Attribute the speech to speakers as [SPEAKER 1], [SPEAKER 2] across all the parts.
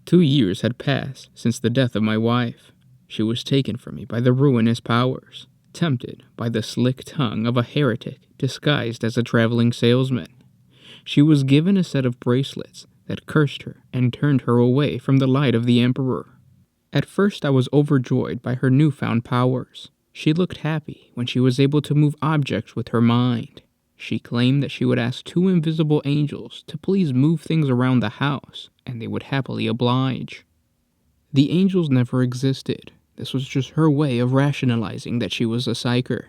[SPEAKER 1] 2 years had passed since the death of my wife. She was taken from me by the ruinous powers, tempted by the slick tongue of a heretic disguised as a traveling salesman. She was given a set of bracelets that cursed her and turned her away from the light of the Emperor. At first I was overjoyed by her newfound powers. She looked happy when she was able to move objects with her mind. She claimed that she would ask 2 invisible angels to please move things around the house, and they would happily oblige. The angels never existed. This was just her way of rationalizing that she was a psyker.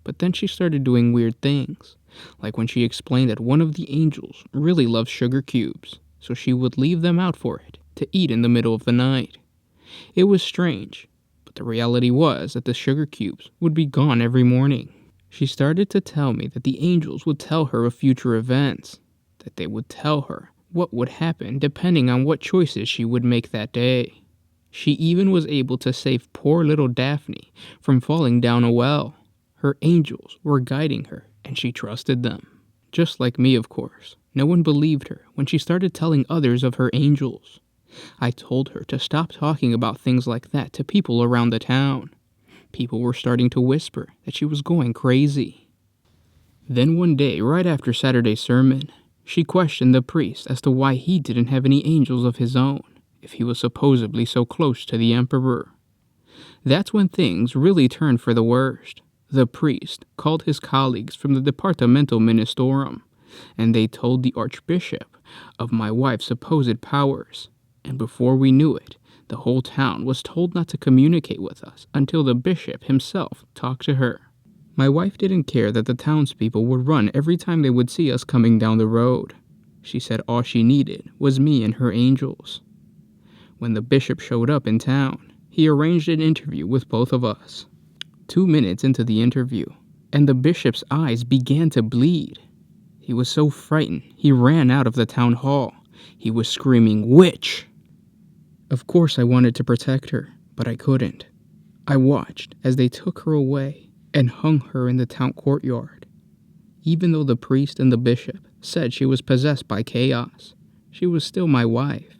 [SPEAKER 1] But then she started doing weird things, like when she explained that one of the angels really loves sugar cubes, so she would leave them out for it to eat in the middle of the night. It was strange, but the reality was that the sugar cubes would be gone every morning. She started to tell me that the angels would tell her of future events, that they would tell her what would happen depending on what choices she would make that day. She even was able to save poor little Daphne from falling down a well. Her angels were guiding her, and she trusted them. Just like me, of course. No one believed her when she started telling others of her angels. I told her to stop talking about things like that to people around the town. People were starting to whisper that she was going crazy. Then one day, right after Saturday's sermon, she questioned the priest as to why he didn't have any angels of his own, if he was supposedly so close to the Emperor. That's when things really turned for the worst. The priest called his colleagues from the Departamental Ministorum, and they told the Archbishop of my wife's supposed powers. And before we knew it, the whole town was told not to communicate with us until the bishop himself talked to her. My wife didn't care that the townspeople would run every time they would see us coming down the road. She said all she needed was me and her angels. When the bishop showed up in town, he arranged an interview with both of us. 2 minutes into the interview, and the bishop's eyes began to bleed. He was so frightened, he ran out of the town hall. He was screaming, "Witch!" Of course I wanted to protect her, but I couldn't. I watched as they took her away and hung her in the town courtyard. Even though the priest and the bishop said she was possessed by chaos, she was still my wife.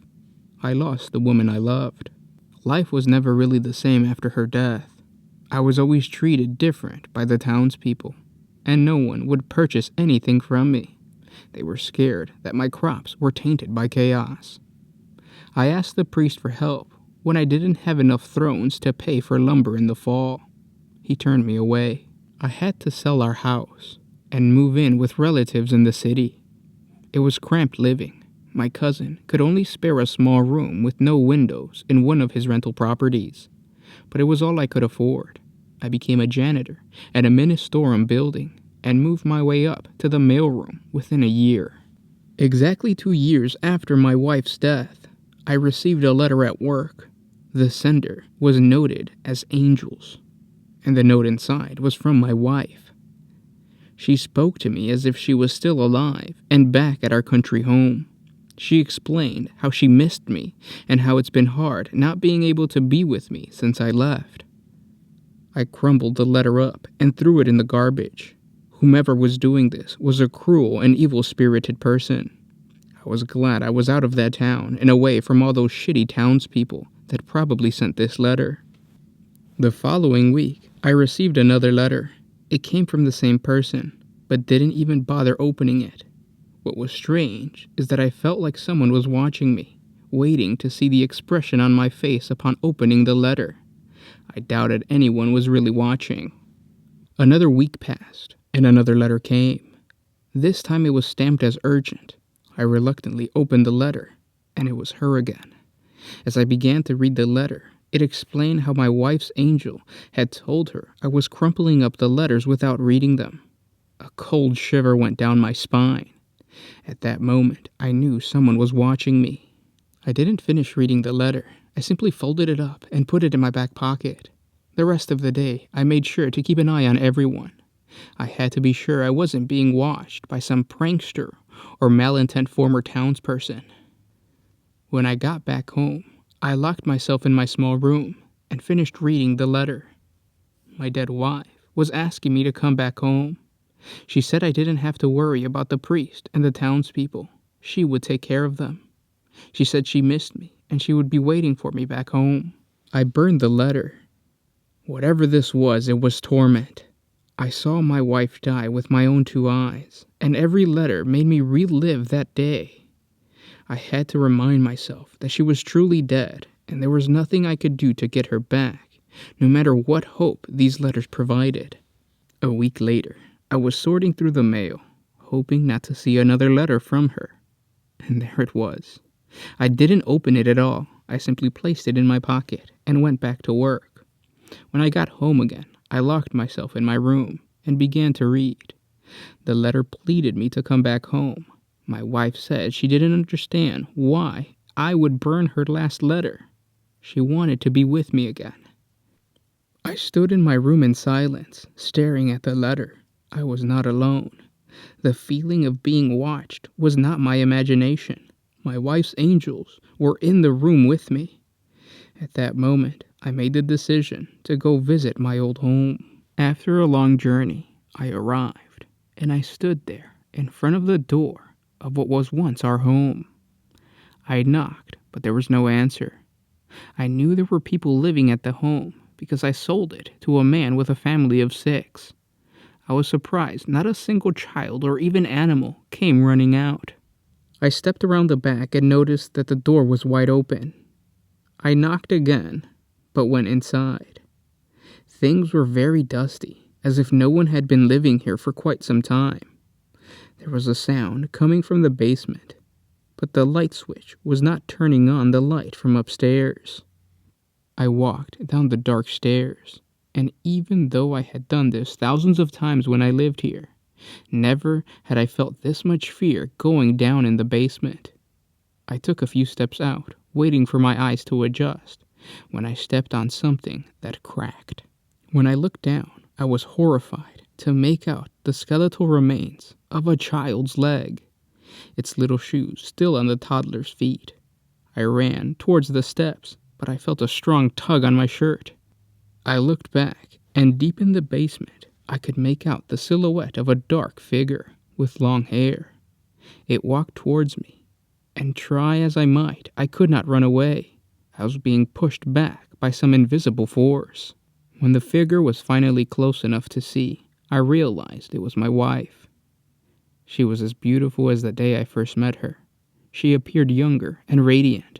[SPEAKER 1] I lost the woman I loved. Life was never really the same after her death. I was always treated different by the townspeople, and no one would purchase anything from me. They were scared that my crops were tainted by chaos. I asked the priest for help when I didn't have enough thrones to pay for lumber in the fall. He turned me away. I had to sell our house and move in with relatives in the city. It was cramped living. My cousin could only spare a small room with no windows in one of his rental properties, but it was all I could afford. I became a janitor at a ministorum building and moved my way up to the mailroom within a year. Exactly 2 years after my wife's death, I received a letter at work. The sender was noted as Angels, and the note inside was from my wife. She spoke to me as if she was still alive and back at our country home. She explained how she missed me and how it's been hard not being able to be with me since I left. I crumbled the letter up and threw it in the garbage. Whomever was doing this was a cruel and evil-spirited person. I was glad I was out of that town and away from all those shitty townspeople that probably sent this letter. The following week, I received another letter. It came from the same person, but didn't even bother opening it. What was strange is that I felt like someone was watching me, waiting to see the expression on my face upon opening the letter. I doubted anyone was really watching. Another week passed, and another letter came. This time it was stamped as urgent. I reluctantly opened the letter, and it was her again. As I began to read the letter, it explained how my wife's angel had told her I was crumpling up the letters without reading them. A cold shiver went down my spine. At that moment, I knew someone was watching me. I didn't finish reading the letter. I simply folded it up and put it in my back pocket. The rest of the day, I made sure to keep an eye on everyone. I had to be sure I wasn't being watched by some prankster or malintent former townsperson. When I got back home, I locked myself in my small room and finished reading the letter. My dead wife was asking me to come back home. She said I didn't have to worry about the priest and the townspeople. She would take care of them. She said she missed me and she would be waiting for me back home. I burned the letter. Whatever this was, it was torment. I saw my wife die with my own 2 eyes, and every letter made me relive that day. I had to remind myself that she was truly dead, and there was nothing I could do to get her back, no matter what hope these letters provided. A week later, I was sorting through the mail, hoping not to see another letter from her. And there it was. I didn't open it at all. I simply placed it in my pocket and went back to work. When I got home again, I locked myself in my room and began to read. The letter pleaded me to come back home. My wife said she didn't understand why I would burn her last letter. She wanted to be with me again. I stood in my room in silence, staring at the letter. I was not alone. The feeling of being watched was not my imagination. My wife's angels were in the room with me. At that moment, I made the decision to go visit my old home. After a long journey, I arrived, and I stood there in front of the door of what was once our home. I knocked, but there was no answer. I knew there were people living at the home because I sold it to a man with a family of 6. I was surprised not a single child or even animal came running out. I stepped around the back and noticed that the door was wide open. I knocked again, but went inside. Things were very dusty, as if no one had been living here for quite some time. There was a sound coming from the basement, but the light switch was not turning on the light from upstairs. I walked down the dark stairs, and even though I had done this thousands of times when I lived here, never had I felt this much fear going down in the basement. I took a few steps out, waiting for my eyes to adjust, when I stepped on something that cracked. When I looked down, I was horrified to make out the skeletal remains of a child's leg, its little shoes still on the toddler's feet. I ran towards the steps, but I felt a strong tug on my shirt. I looked back, and deep in the basement, I could make out the silhouette of a dark figure with long hair. It walked towards me, and try as I might, I could not run away. I was being pushed back by some invisible force. When the figure was finally close enough to see, I realized it was my wife. She was as beautiful as the day I first met her. She appeared younger and radiant.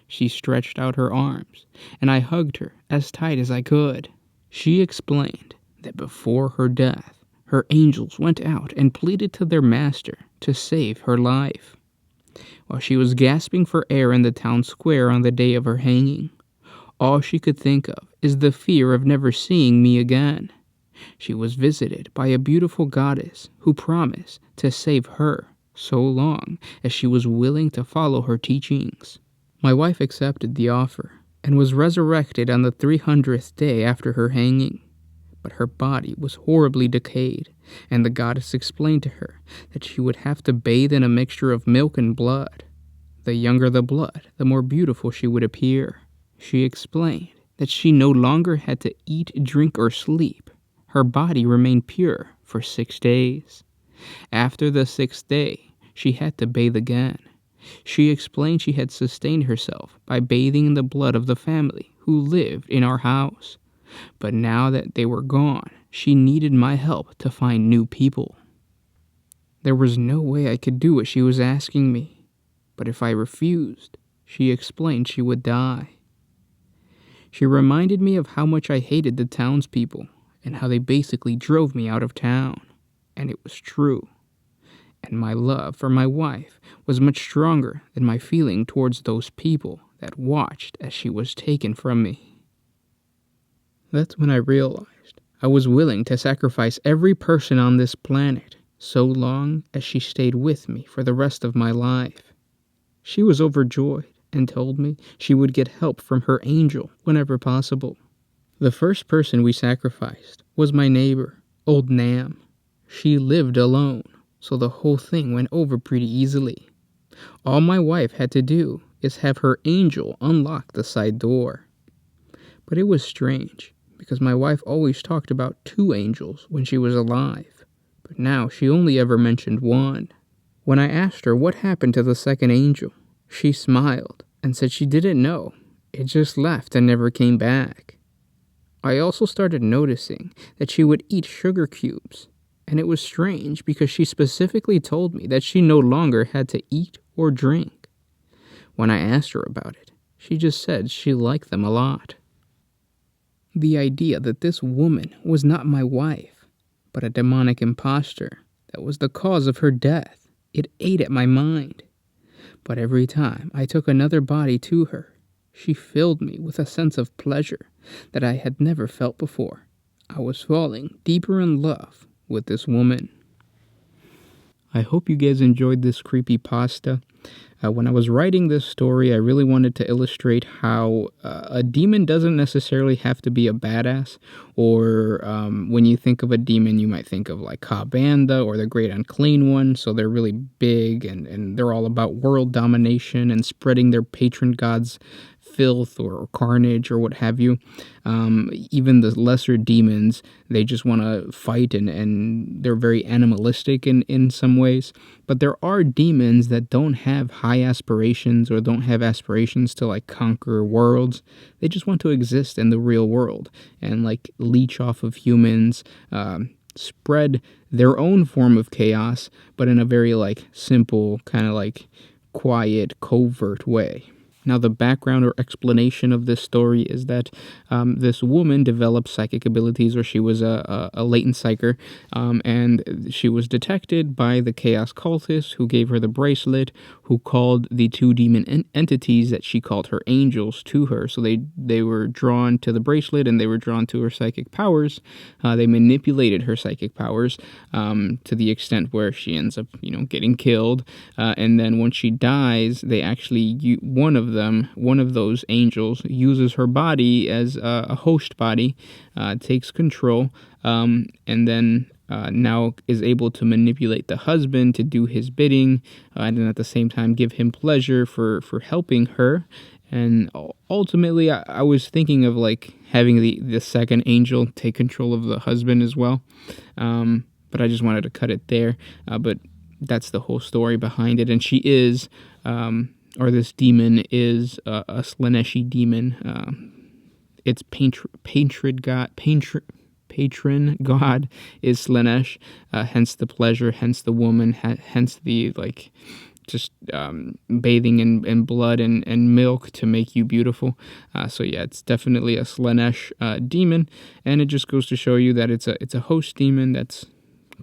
[SPEAKER 1] She stretched out her arms, and I hugged her as tight as I could. She explained that before her death, her angels went out and pleaded to their master to save her life. While she was gasping for air in the town square on the day of her hanging, all she could think of is the fear of never seeing me again. She was visited by a beautiful goddess who promised to save her so long as she was willing to follow her teachings. My wife accepted the offer and was resurrected on the 300th day after her hanging. But her body was horribly decayed, and the goddess explained to her that she would have to bathe in a mixture of milk and blood. The younger the blood, the more beautiful she would appear. She explained that she no longer had to eat, drink, or sleep. Her body remained pure for 6 days. After the 6th day, she had to bathe again. She explained she had sustained herself by bathing in the blood of the family who lived in our house. But now that they were gone, she needed my help to find new people. There was no way I could do what she was asking me, but if I refused, she explained she would die. She reminded me of how much I hated the townspeople and how they basically drove me out of town, and it was true. And my love for my wife was much stronger than my feeling towards those people that watched as she was taken from me. That's when I realized I was willing to sacrifice every person on this planet so long as she stayed with me for the rest of my life. She was overjoyed and told me she would get help from her angel whenever possible. The first person we sacrificed was my neighbor, Old Nam. She lived alone, so the whole thing went over pretty easily. All my wife had to do is have her angel unlock the side door. But it was strange, because my wife always talked about 2 angels when she was alive, but now she only ever mentioned 1. When I asked her what happened to the second angel, she smiled and said she didn't know. It just left and never came back. I also started noticing that she would eat sugar cubes, and it was strange because she specifically told me that she no longer had to eat or drink. When I asked her about it, she just said she liked them a lot. The idea that this woman was not my wife, but a demonic imposter that was the cause of her death, it ate at my mind. But every time I took another body to her, she filled me with a sense of pleasure that I had never felt before. I was falling deeper in love with this woman. I hope you guys enjoyed this creepypasta. When I was writing this story, I really wanted to illustrate how a demon doesn't necessarily have to be a badass, or when you think of a demon, you might think of like Kabanda or the Great Unclean One, so they're really big and they're all about world domination and spreading their patron god's filth or carnage or what have you. Even the lesser demons, they just want to fight and they're very animalistic in some ways. But there are demons that don't have high aspirations or don't have aspirations to like conquer worlds. They just want to exist in the real world and like leech off of humans, spread their own form of chaos, but in a very like simple, kind of like quiet, covert way. Now, the background or explanation of this story is that this woman developed psychic abilities, or she was a latent psyker, and she was detected by the Chaos Cultists, who gave her the bracelet, who called the two demon entities that she called her angels to her. So they were drawn to the bracelet, and they were drawn to her psychic powers. They manipulated her psychic powers to the extent where she ends up, getting killed. And then when she dies, they actually, one of those angels uses her body as a host body, takes control, and then now is able to manipulate the husband to do his bidding, and then at the same time give him pleasure for helping her. And ultimately, I was thinking of like having the second angel take control of the husband as well, but I just wanted to cut it there. But that's the whole story behind it, and she is... or this demon is a Slaaneshi demon. Its patron god is Slaanesh, hence the pleasure, hence the woman, hence the just bathing in blood and milk to make you beautiful. So yeah, it's definitely a Slaanesh demon, and it just goes to show you that it's a host demon that's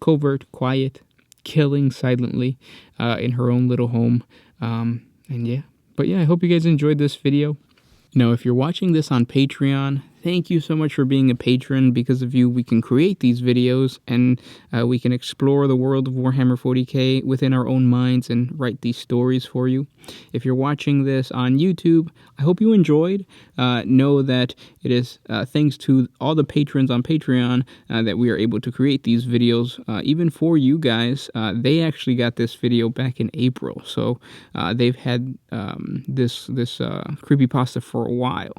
[SPEAKER 1] covert, quiet, killing silently in her own little home. I hope you guys enjoyed this video. If you're watching this on Patreon, thank you so much for being a patron. Because of you, we can create these videos, and we can explore the world of Warhammer 40K within our own minds and write these stories for you. If you're watching this on YouTube, I hope you enjoyed. Know that it is thanks to all the patrons on Patreon that we are able to create these videos, even for you guys. They actually got this video back in April, so they've had this creepypasta for a while.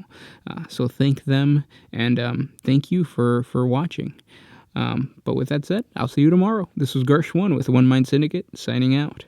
[SPEAKER 1] So thank them, and thank you for watching. But with that said, I'll see you tomorrow. This was Gersh1 with One Mind Syndicate, signing out.